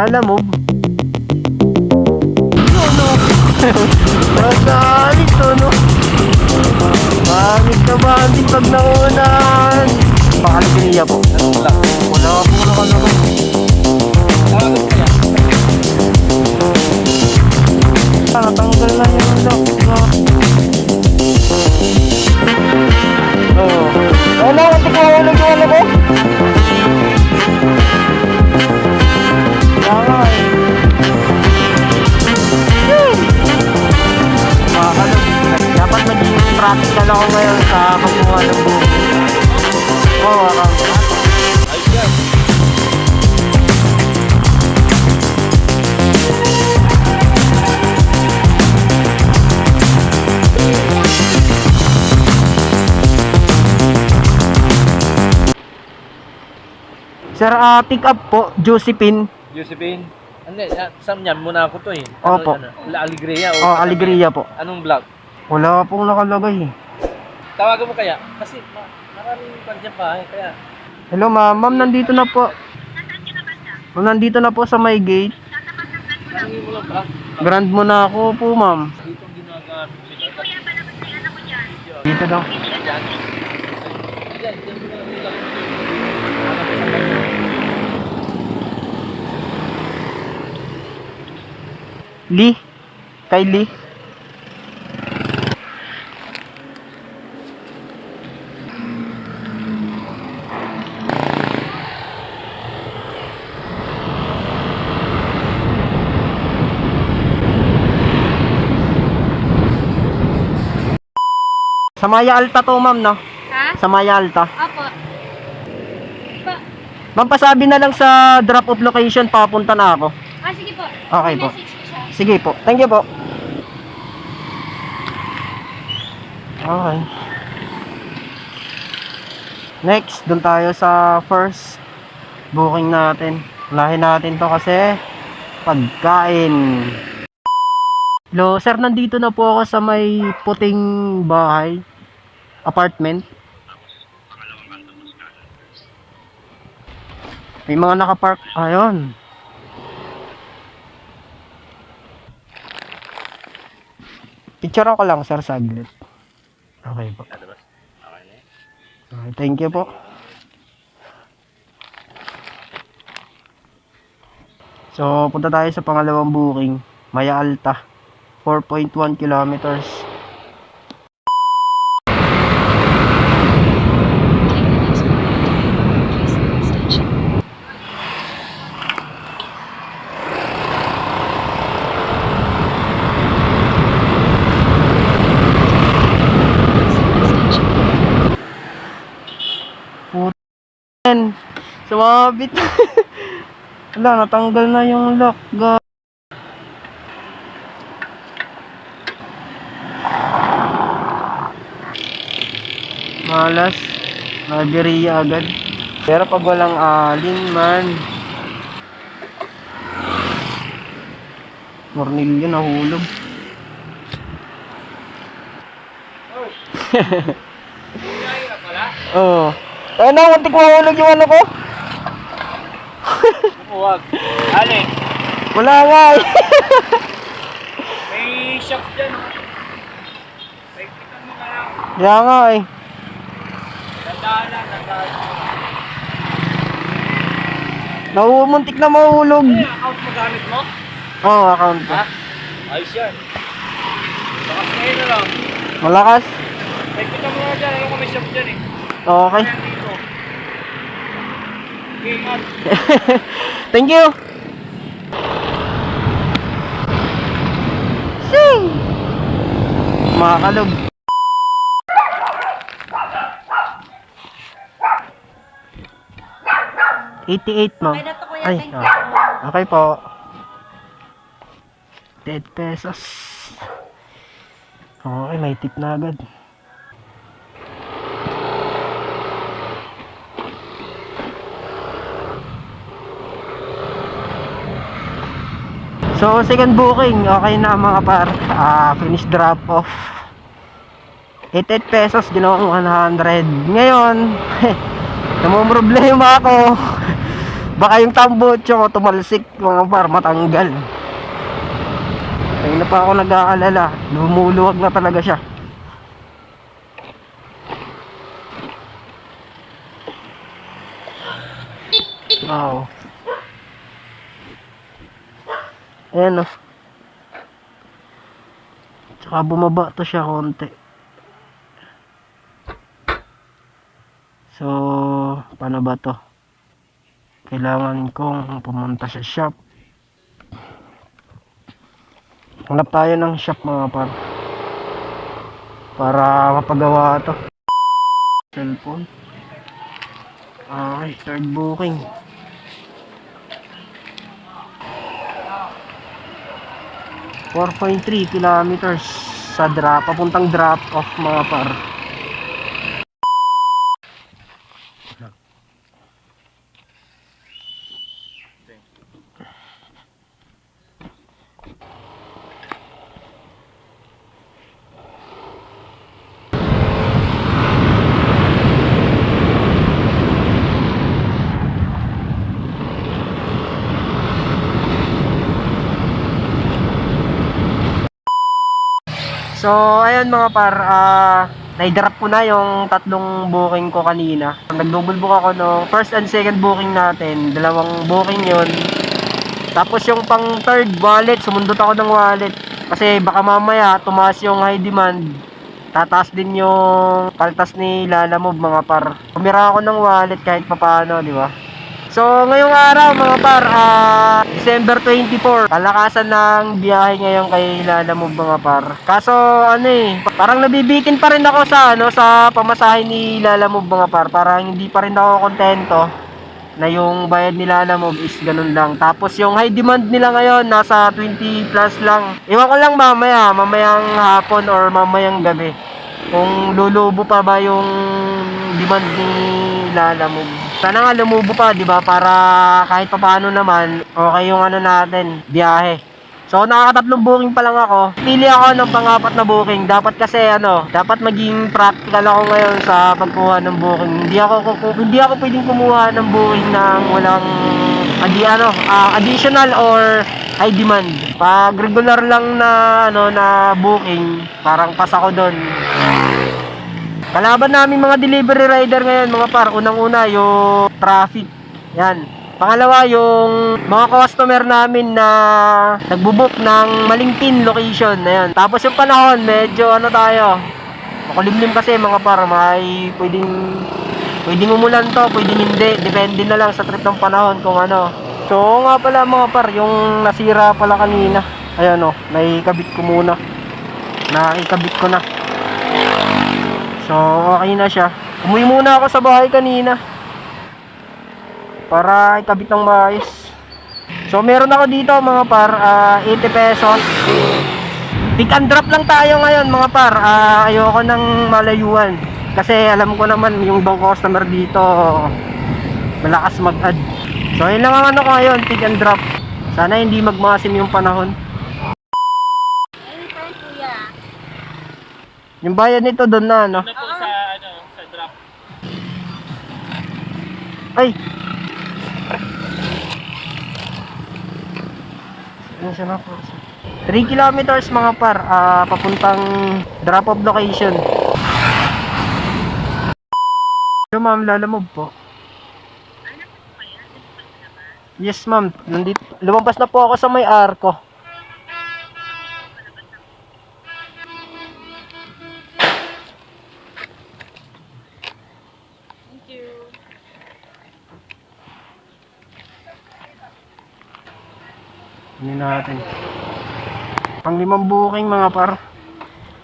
Lalamove. Magalit to, no? Pangit na banding pag naunan. Pakalibiliya po. Wala po nakalagay. Natanggal na yung lock. Oo. Wala, hindi ko wala ko. Tama eh. Dapat maging practical ako ngayon sa pagkuha ng buko. Oo, account. Ayun. Sir, pick up po, Josephine. Josephine? Hindi, samyan muna ako to eh. Opo. Alegria o? Oh, Alegria po. Anong vlog? Wala pong nakalagay. Tawagan mo kaya? Kasi maraming pandyan pa eh, kaya. Hello ma'am, ma'am nandito na po. Ma'am nandito na po sa my gate. Tanungin mo lang ba? Grand mo na ako po ma'am. Dito ang ginagamit sila. Dito daw. Lee? Kay Lee? Sa Maya Alta to ma'am, no? Ha? Sa Maya Alta. Opo. Ma'am, pasabi na lang sa drop off location, papunta na ako. Sige po. Okay po. Message ko siya. Sige po. Thank you po. Okay. Next, dun tayo sa first booking natin. Unahin natin to kasi pagkain. Hello, sir, nandito na po ako sa may puting bahay. Apartment. May mga nakapark. Ayun. Picture ko lang, sir, saglit. Okay po. Okay, thank you po. So, punta tayo sa pangalawang booking. Maya Alta. 4.1 kilometers. Sumabit. Wala, natanggal na yung lock. Malas. Nagiriya agad. Pero pag walang alin man. Mornilyo nahulog. Oo. Ayun na, muntik mahulog yung ano ko. Huwag. Alin? Wala nga eh. May shop dyan. May kita mo na lang. Kaya nga eh. Tandaan lang, tandaan. Muntik na mahulog. Ano yung account mo gamit mo? Oo, account ko. Ha? Ayos yan. Bakas ngayon na lang. Malakas. May kita mo na dyan. Ano ko may shop dyan eh. Okay. Ayan dito. Ingat. Thank you. Sing. Makakalog. $88 no? Okay na to, kuya. Ay, Thank you. okay po. 10 pesos. Okay, may tip na agad. So, second booking, okay na mga par. Finish drop off. 88 pesos, ginawang 100. Ngayon, namumroblema ako. Baka yung tambotso ko tumalsik mga par, matanggal. Kaya na pa ako nag-aalala. Lumuluwag na talaga siya. Wow. Ayan o. Tsaka bumaba to siya konti. So, paano ba to? Kailangan kong pumunta sa shop. Hanap tayo ng shop mga par. Para mapagawa to. Cellphone. Okay, start booking. .3 kilometers sa papuntang drop off mga par. So, ayun mga par, na-drop ko na yung tatlong booking ko kanina. Nag-double book ako no first and second booking natin. Dalawang booking yun. Tapos yung pang third wallet, sumundot ako ng wallet. Kasi baka mamaya, tumaas yung high demand. Tataas din yung kaltas ni Lalamove mga par. Pumira ako ng wallet kahit papano, di ba? So, ngayong araw mga par, December 24, kalakasan ng biyahe ngayon kay Lalamove mga par. Kaso ano parang nabibitin pa rin ako sa pamasahe ni Lalamove mga par. Parang hindi pa rin ako kontento na yung bayad ni Lalamove is ganun lang. Tapos yung high demand nila ngayon nasa 20 plus lang. Iwan ko lang mamayang hapon or mamayang gabi, kung lulubo pa ba yung demand ni Lalamove. Sana nga lumubo pa, di ba? Para kahit papaano naman, okay yung natin, biyahe. So, nakakatatlong booking pa lang ako. Pili ako ng pang-apat na booking. Dapat kasi dapat maging practical ako ngayon sa pagkuha ng booking. Hindi ako pwedeng kumuha ng booking ng walang additional or high demand. Pag regular lang na booking, parang pas ako doon. Kalaban namin mga delivery rider ngayon mga par, unang-una yung traffic. Yan. Pangalawa yung mga customer namin na nagbubook ng maling pin location. Ayan. Tapos yung panahon, medyo tayo. Makulimlim kasi mga par, may pwedeng umulan to, pwedeng hindi. Depende na lang sa trip ng panahon kung ano. So nga pala mga par, yung nasira pala kanina. Ayan naikabit ko muna. Naikabit ko na. So, okay na siya. Umuwi muna ako sa bahay kanina para ikabit ng maayos. So, meron ako dito mga par, 80 pesos. Pick and drop lang tayo ngayon mga par. Ayoko ng malayuan. Kasi alam ko naman yung ibang customer dito malakas mag-add. So, yun lang ang ko ngayon, pick and drop. Sana hindi magmasim yung panahon. Yung bayad nito doon na Ano po sa drop? Ay! Ano siya na po? 3 kilometers mga par, papuntang drop off location. Hello ma'am, Lalamove po. Yes ma'am, nandito. Lumabas na po ako sa may arko. Hindi natin. Pang-5 booking mga par.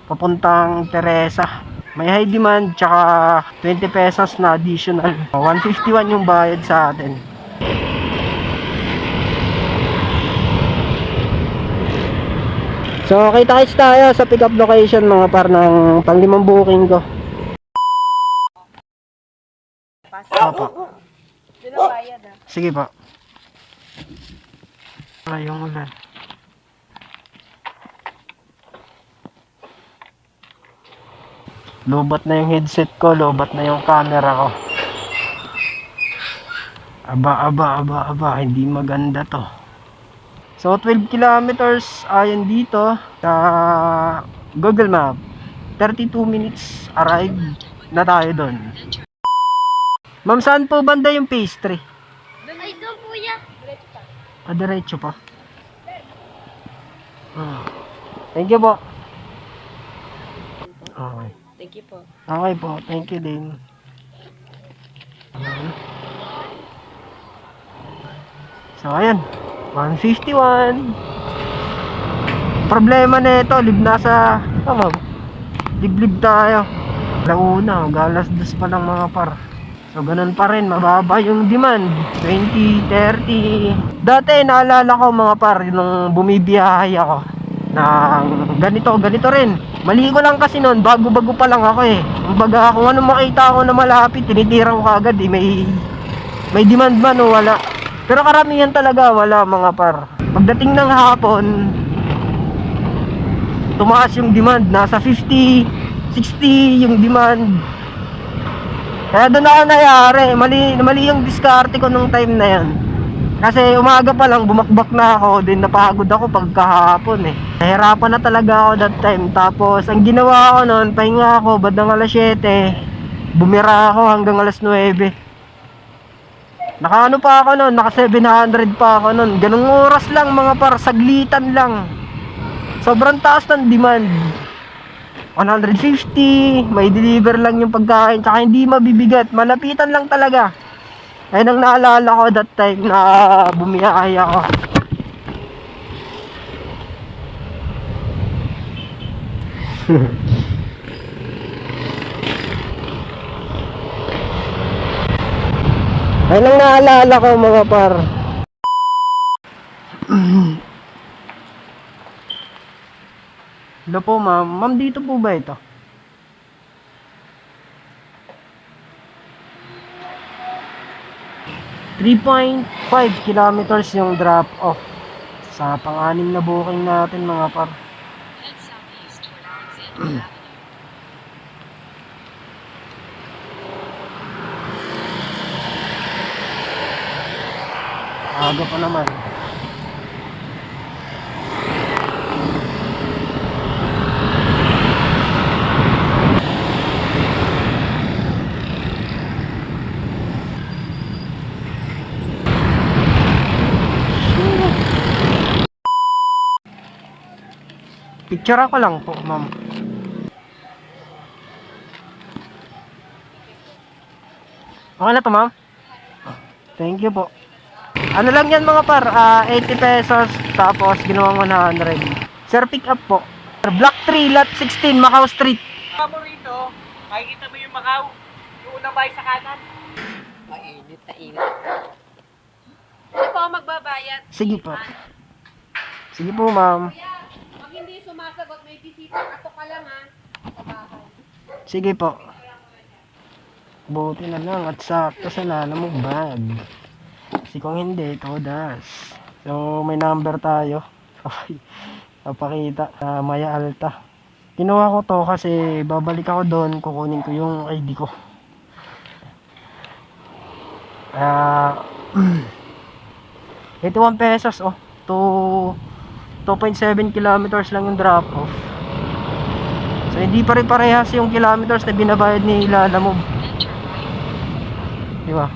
Papuntang Teresa. May high demand tsaka 20 pesos na additional. 151 yung bayad sa atin. So kita-kits tayo sa pick up location mga par ng pang-5 booking ko. Opo. Sige po. Yung ulan. Lobat na yung headset ko, lobat na yung camera ko. Aba, hindi maganda to. So 12 kilometers ayon dito sa Google Map. 32 minutes arrive na tayo doon. Ma'am, saan po banda yung pastry? Ay, doon kuya. Diretso pa. Thank you po. Okay. Thank you po. Okay po, thank you din. So ayan, 151. Problema nito, nasa liblib tayo. Launa, galas dos pa lang mga par. So ganun pa rin, mababa yung demand. 20, 30. Dati naalala ko mga par, nung bumibiyahe ako ng ganito rin. Mali ko lang kasi noon, bago-bago pa lang ako eh. Kumbaga kung ano makita ko na malapit, tinitira ko kagad eh. May demand man o wala. Pero karamihan talaga wala mga par. Pagdating ng hapon, tumaas yung demand, nasa 50, 60 yung demand. Kaya doon ako nangyari, mali yung diskarte ko nung time na yan. Kasi umaga pa lang bumakbak na ako, din napagod ako pagkahapon eh. Nahirapan na talaga ako that time. Tapos ang ginawa ko noon, pahinga ako bandang alas 7. Bumira ako hanggang alas 9. Nakaano pa ako noon, naka 700 pa ako noon. Ganung oras lang mga par, saglitan lang. Sobrang taas ng demand. 150, may deliver lang yung pagkain, tsaka hindi mabibigat, malapitan lang talaga. Ayun ang naalala ko that time na bumiyahe ako. Ayun ang naalala ko mga par. Hello po ma'am. Ma'am, dito po ba ito? .5 kilometers yung drop off sa pang-anim na booking natin mga par. Aga pa naman. Picture ako lang po, ma'am. Okay na to, ma'am? Thank you po. Ano lang yan mga par, 80 pesos, tapos ginawang 100. Sir, pick up po. Block 3, lot 16, Macau Street. Mo rito, makikita mo yung Macau. Yung unang bahay sa kanan. Mainit na init. Hindi po ako magbabayad. Sige po. Sige po, ma'am. Pag hindi sumasagot, may bisita. Ato ka lang ha. Sa bahay. Sige po. Buti na lang at sakto sa nana mo bag. Kasi kung hindi, todas. So, may number tayo. Papakita na Maya Alta. Kinuha ko to kasi babalik ako doon, kukunin ko yung ID ko. 81 pesos oh. 2.7 kilometers lang yung drop off. So hindi pa rin parehas yung kilometers na binabayad ni Lalamove. Di ba?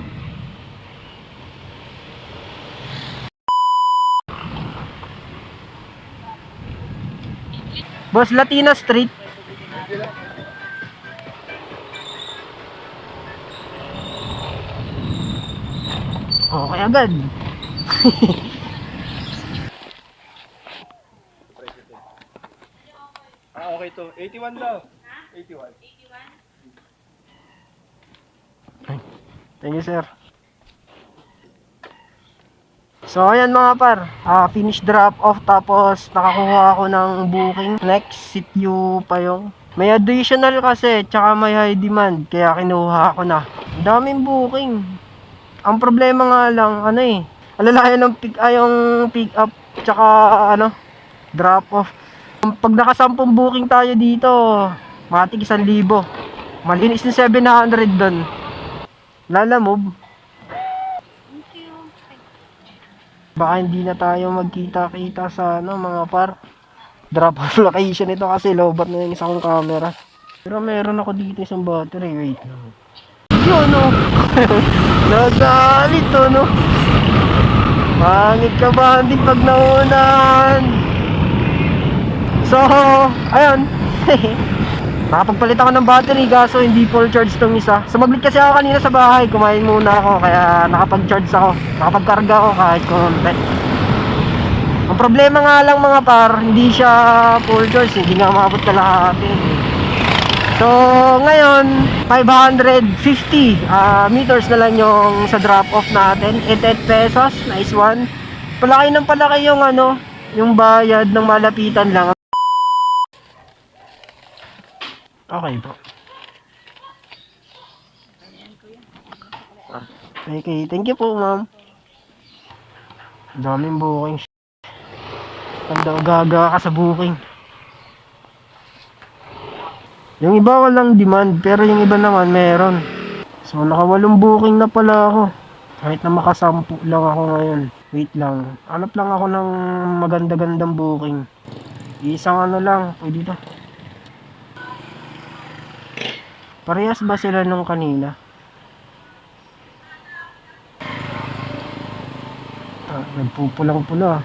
Boss, Latina Street. Okay agad. Okay to. 81 daw. 81. Thank you, sir. So, ayan mga par. Finish drop off tapos nakakuha ako ng booking. Next, seat you pa yung. May additional kasi, tsaka may high demand. Kaya kinuha ko na. Ang daming booking. Ang problema nga lang, alalayan ng yung pick up, tsaka drop off. Pag nakasampung booking tayo dito, matik 1,000. Malinis na 700 doon. Lalamove. Baka hindi na tayo magkita-kita sa ano mga par. Drop off location ito kasi lobat na yung isang camera. Pero meron ako dito isang battery. Wait lang. Yun no. Nagalit to no. Pangit ka ba hindi pag naunan? So, ayun. Nakapagpalit ako ng battery kaso hindi full charge tong isa. Sumaglit kasi ako kanina sa bahay, kumain muna ako kaya nakapag-charge ako. Nakapagkarga ako kahit konti. Ang problema nga lang mga par, hindi siya full charge, hindi nga maabot kalahati. So, ngayon, 550 meters na lang yung sa drop-off natin. 88 pesos, nice one. Palaki ng palaki yung ano, yung bayad ng malapitan lang. Okay po. Okay, thank you po ma'am. Daming booking. Gaga ka sa booking. Yung iba walang demand, pero yung iba naman meron. So nakawalong booking na pala ako. Kahit na makasampu lang ako ngayon. Wait lang. Hanap lang ako ng maganda-gandang booking. Isang ano lang, pwede to. Parehas ba sila nung kanina? Nagpupulang-pula.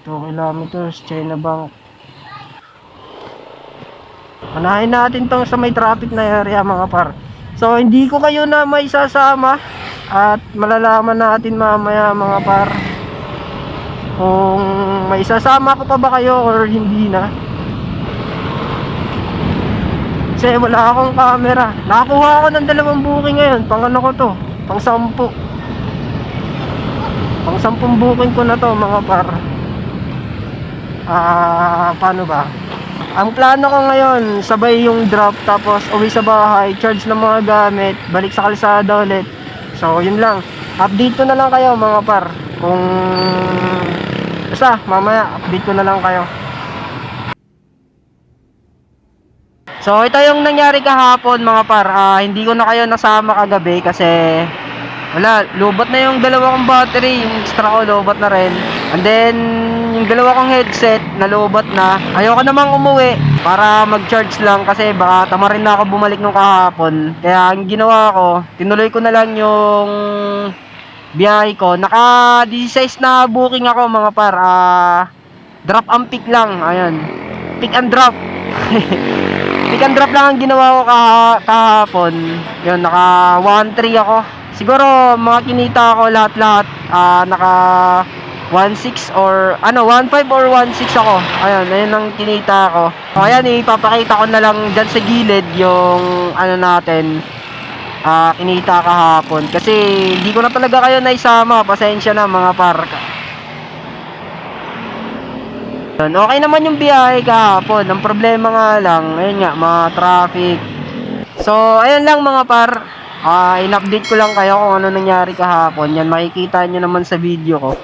2 kilometers, China Bank. Anahin natin tong sa may traffic na area mga par. So hindi ko kayo na may sasama. At malalaman natin mamaya mga par kung may sasama ko pa ba kayo or hindi na. Kasi wala akong camera. Nakakuha ako ng 2 booking ngayon. Pang ano ko to? Pang 10. Pang 10 booking ko na to mga par. Paano ba? Ang plano ko ngayon, sabay yung drop tapos uwi sa bahay, charge ng mga gamit, balik sa kalsada ulit. So yun lang. Update ko na lang kayo mga par. Kung basta mamaya update ko na lang kayo. So ito yung nangyari kahapon mga par. Hindi ko na kayo nasama kagabi kasi wala, lobat na yung 2 kong battery, yung extra ko lobat na rin. And then yung 2 kong headset na lobat na. Ayoko namang umuwi para mag-charge lang kasi baka tamarin na ako bumalik nung kahapon. Kaya ang ginawa ko, tinuloy ko na lang yung biyahe ko. Naka 16 na booking ako mga par. Drop and pick lang. Ayan. Pick and drop. Pick and drop lang ang ginawa ko kahapon. Yun, naka 1.3 ako. Siguro mga kinita ko lahat-lahat naka 1.6 or ano 1.5 or 1.6 ako. Ayun ang kinita ko. So ayan, ipapakita ko na lang dyan sa gilid yung ano natin kinita kahapon. Kasi hindi ko na talaga kayo naisama. Pasensya na mga par. Okay naman yung biyahe kahapon. Ang problema nga lang, ayun nga, mga traffic. So, ayun lang mga par. In-update ko lang kayo kung ano nangyari kahapon. Yan, makikita nyo naman sa video ko.